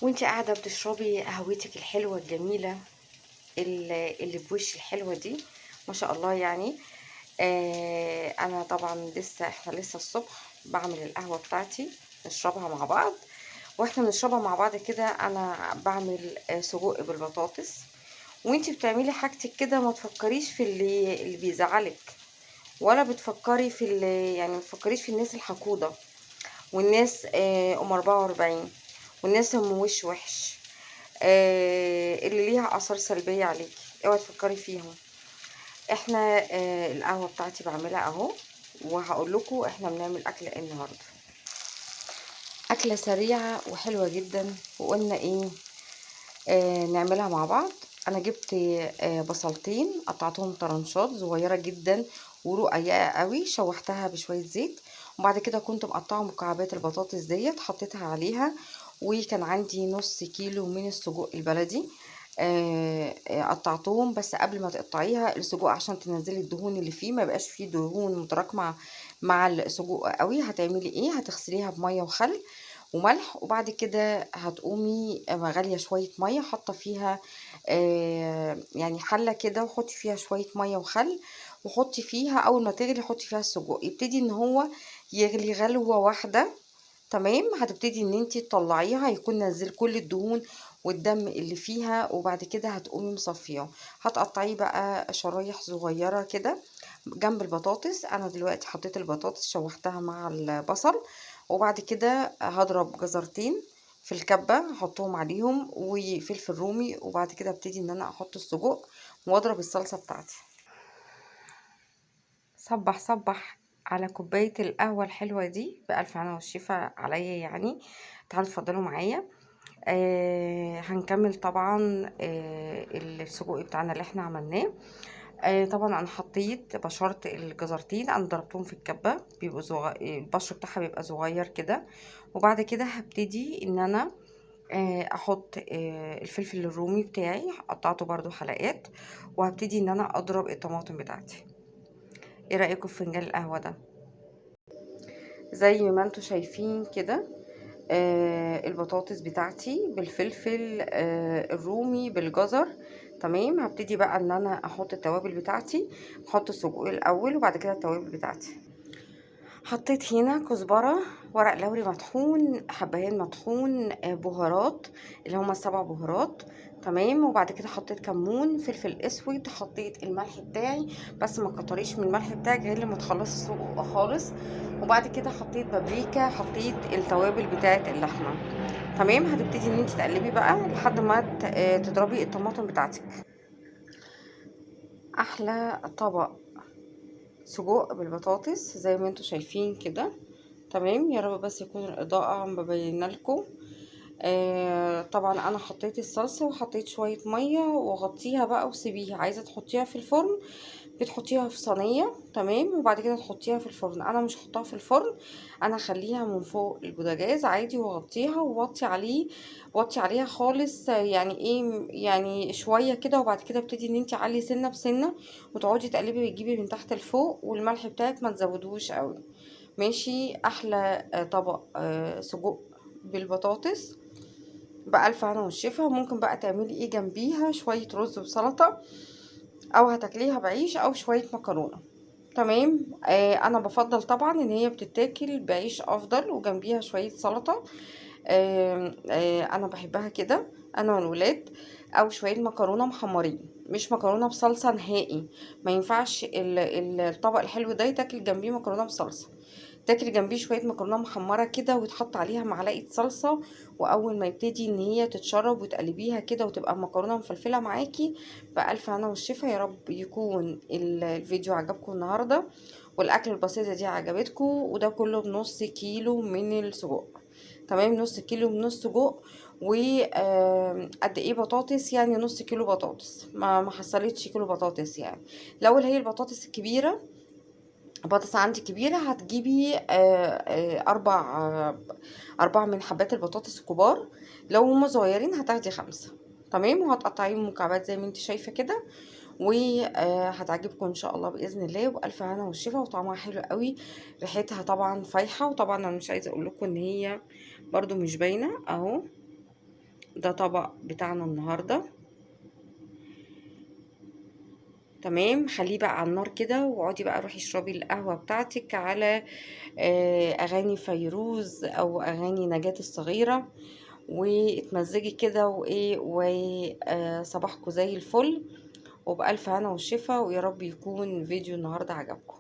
وانتي قاعدة بتشربي قهوتك الحلوة الجميلة اللي بوش الحلوة دي، ما شاء الله يعني. انا طبعا احنا لسه الصبح بعمل القهوة بتاعتي، نشربها مع بعض. واحنا بنشربها مع بعض كده انا بعمل سجق بالبطاطس. وانتي بتعملي حاجتك كده ما تفكريش في اللي بيزعلك، ولا بتفكري في اللي يعني ما تفكريش في الناس الحقودة، والناس ام 44، والناس ام وش وحش، اللي ليها اثار سلبيه عليكي. اوعي تفكري فيهم. احنا القهوه بتاعتي بعملها اهو، وهقول لكم احنا بنعمل اكل ايه النهارده. اكله سريعه وحلوه جدا، وقلنا ايه نعملها مع بعض. انا جبت بصلتين قطعتهم طرنشات صغيره جدا ورقيقه قوي، شوحتها بشويه زيت. وبعد كده كنت مقطعه مكعبات البطاطس ديت حطيتها عليها. وكان عندي نص كيلو من السجق البلدي، قطعتهم. بس قبل ما تقطعيها السجق عشان تنزلي الدهون اللي فيه، ما يبقاش فيه دهون متراكمه مع السجق قوي، هتعملي ايه؟ هتغسليها بميه وخل وملح. وبعد كده هتقومي غالية شوية مية، حاطة فيها يعني حلة كده، وحطي فيها شوية مية وخل. وحطي فيها اول ما تغلي حطي فيها السجق، يبتدي ان هو يغلي غلوة واحدة. تمام، هتبتدي ان انتي تطلعيها، يكون نزل كل الدهون والدم اللي فيها. وبعد كده هتقومي مصفيه، هتقطعيه بقى شرايح صغيرة كده جنب البطاطس. انا دلوقتي حطيت البطاطس شوحتها مع البصل، وبعد كده هضرب جزرتين في الكبة احطهم عليهم وفلفل رومي. وبعد كده ابتدي ان انا احط السجق واضرب الصلصة بتاعتي. صبح صبح على كوباية القهوة الحلوة دي بألف هنا والشفا عليا يعني. تعالوا اتفضلوا معايا. هنكمل طبعا السجق بتاعنا اللي احنا عملناه. طبعا انا حطيت بشرت الجزرتين، انا ضربتهم في الكبه، بيبقوا البشر بتاعها بيبقى صغير كده. وبعد كده هبتدي ان انا احط الفلفل الرومي بتاعي، قطعته برضو حلقات. وهبتدي ان انا اضرب الطماطم بتاعتي. ايه رايكم في فنجان القهوه ده؟ زي ما انتوا شايفين كده، البطاطس بتاعتي بالفلفل الرومي بالجزر. تمام، هبتدي بقى ان انا احط التوابل بتاعتي. احط السجق الاول وبعد كده التوابل بتاعتي. حطيت هنا كزبرة، ورق لوري مطحون، حبهان مطحون، بهارات اللي هما السبع بهارات. تمام، وبعد كده حطيت كمون، فلفل اسود، حطيت الملح بتاعي، بس ما كتريش من الملح بتاعك غير لما تخلصي السجق خالص. وبعد كده حطيت بابريكا، حطيت التوابل بتاعه اللحمه. تمام، هتبتدي ان انت تقلبي بقى لحد ما تضربي الطماطم بتاعتك. احلى طبق سجق بالبطاطس زي ما انتوا شايفين كده. تمام، يا رب بس يكون الاضاءه مبينه لكم. طبعا انا حطيت الصلصه وحطيت شويه ميه وغطيها بقى وسيبيها. عايزه تحطيها في الفرن بتحطيها في صينيه، تمام، وبعد كده تحطيها في الفرن. انا مش هحطها في الفرن، انا اخليها من فوق البوتاجاز عادي، واغطيها ووطي عليه، وطي عليها خالص. يعني ايه يعني شويه كده. وبعد كده ابتدي ان انت علي سنه بسنه، وتقعدي تقلبي وتجيبي من تحت لفوق. والملح بتاعك ما تزودوش قوي. ماشي، احلى طبق سجق بالبطاطس بألف هنا والشفا. ممكن بقى تعملي ايه جنبيها؟ شوية رز وسلطة، او هتاكليها بعيش او شوية مكرونة. تمام، انا بفضل طبعا ان هي بتتاكل بعيش افضل، وجنبيها شوية سلطة. انا بحبها كده انا والولاد. او شوية مكرونة محمرين، مش مكرونة بصلصة نهائي. ما ينفعش الطبق الحلو ده يتاكل جنبيه مكرونة بصلصة. تاكلي جنبيه شويه مكرونه محمره كده، ويتحط عليها معلقه صلصه. واول ما يبتدي ان هي تتشرب وتقلبيها كده وتبقى مكرونه مفلفله معاكي، بالف هنا والشفا. يا رب يكون الفيديو عجبكم النهارده، والاكل البسيطه دي عجبتكم. وده كله بنص كيلو من السجق. تمام، نص كيلو من السجق. وقد ايه بطاطس؟ يعني نص كيلو بطاطس، ما حصلتش كيلو بطاطس يعني. لو اللي هي البطاطس الكبيره، بطاطس عندي كبيرة، هتجيبي أربع من حبات البطاطس الكبار. لو هما صغيرين هتاخدي 5. تمام، وهتقطعيهم مكعبات زي ما انت شايفة كده. وهتعجبكم ان شاء الله باذن الله، والف هنا والشفا. وطعمها حلو قوي، ريحتها طبعا فايحه. وطبعا انا مش عايزه اقول لكم ان هي برضو مش باينه اهو. ده طبق بتاعنا النهارده. تمام، خليه بقى على النار كده، واقعدي بقى روحي اشربي القهوة بتاعتك على اغاني فيروز او اغاني نجاة الصغيرة، واتمزجي كده وايه، وصباحكم زي الفل، وبألف هنا وشفا، ويا رب يكون فيديو النهارده عجبكم.